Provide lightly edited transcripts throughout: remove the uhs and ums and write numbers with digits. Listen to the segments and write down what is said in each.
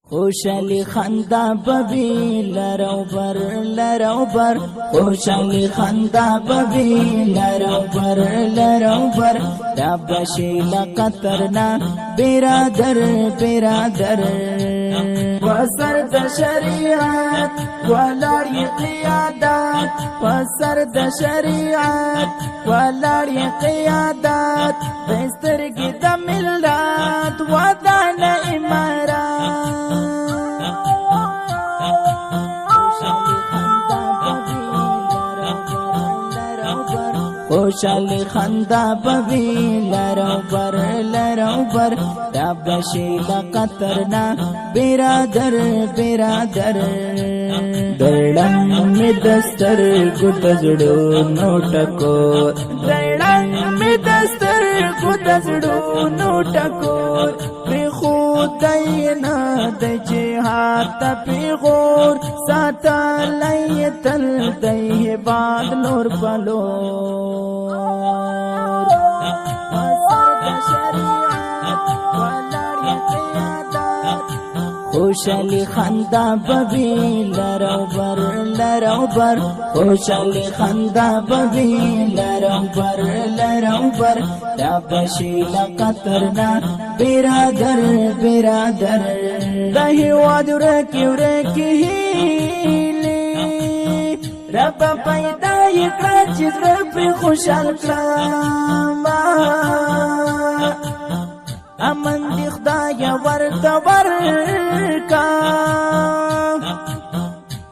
خوشالی خندا بوی لرو بر خوشالی خندا بوی لرو بر دا بشی لقطرنا برادر وسر د شریعت ولاری قیادت وسر د شریعت ولاری قیادت بسترګي د ملت ودان امارات خوشالی خندا بوی لرو بر دا بشی لقطرنا برادر دړنګ می دستر ګټ زړو نوټکو دړنګ می دستر ګټ زړو نوټکو په خداینا د جهاد په غور ساتلای تل د باد نور بلو خوشالی خندا بوی لرو بر خوشالی خندا بوی لرو بر دا بشی لقطرنا برادر دا هیواد ورکی هیلی رب پیدا یکړه چې رب خوشحال کړم امن دی خدای ورته ورکا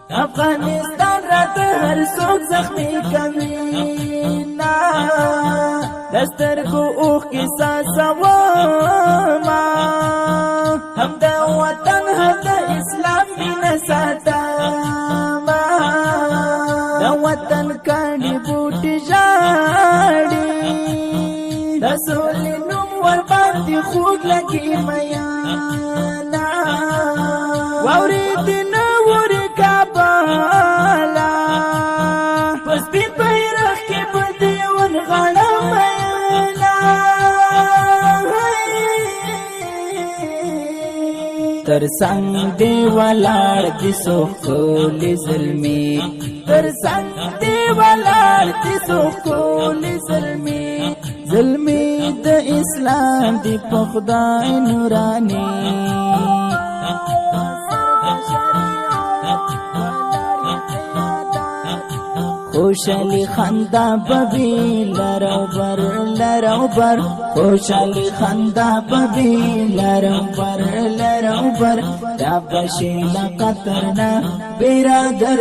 افغانستان راته هر څوک زخمی کوي نا دسترګو اوخ کې ساسوما هم د وطن هم د اسلام مینه ساتما د وطن کاڼي بوټي ژاړي د سولې نوم ورباندې خوږ لګي میانا واورېدې نه ورې کابله په سپین بیرغ کې به دې ونغاړم میانا تر څنګ دې ولاړ دي څو ښکلې زلمې تر څنګ دې ولاړ دي څو ښکلې زلمې د اسلام دی په خدای نورانی خوشالی خندا بوی لرو بر خوشالی خندا بوی لرو بر دا بشی لقطرنا برادر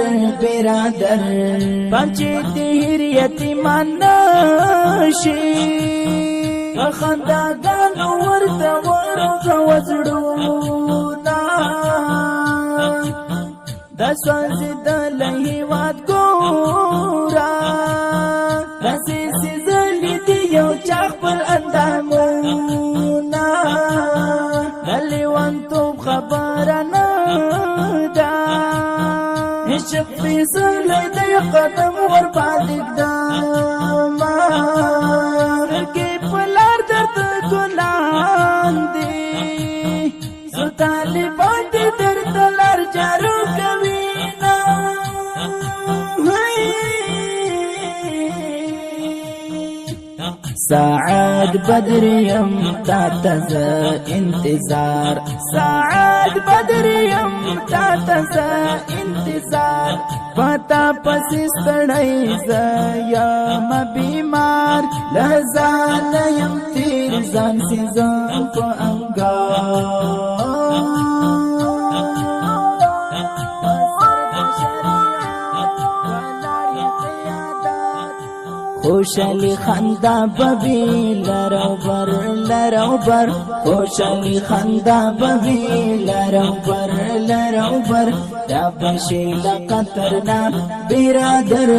پنچی تیر یتیمان نشی خندا گانو ورته ورغه وزړونا د سوځي د لهیواد ګورا رسې سيزلې دی یو چاخ پر اندامونا دلیوان تو خبر نه دا هیڅ فیصله د قدم ور باندې دما کې پلار درته ګلان دی سو طالبان دې درته لار جارو کوي نا ساعد بدر یم تا تز انتظار ساعد بدر یم تا تز انتظار پتا پسستړی یم بیمار لزان یم تیر ځان سيزم په انګار خوشالی خندا بوی لرو بر خوشالی خندا بوی لرو بر دا بشی لقطرنا برادر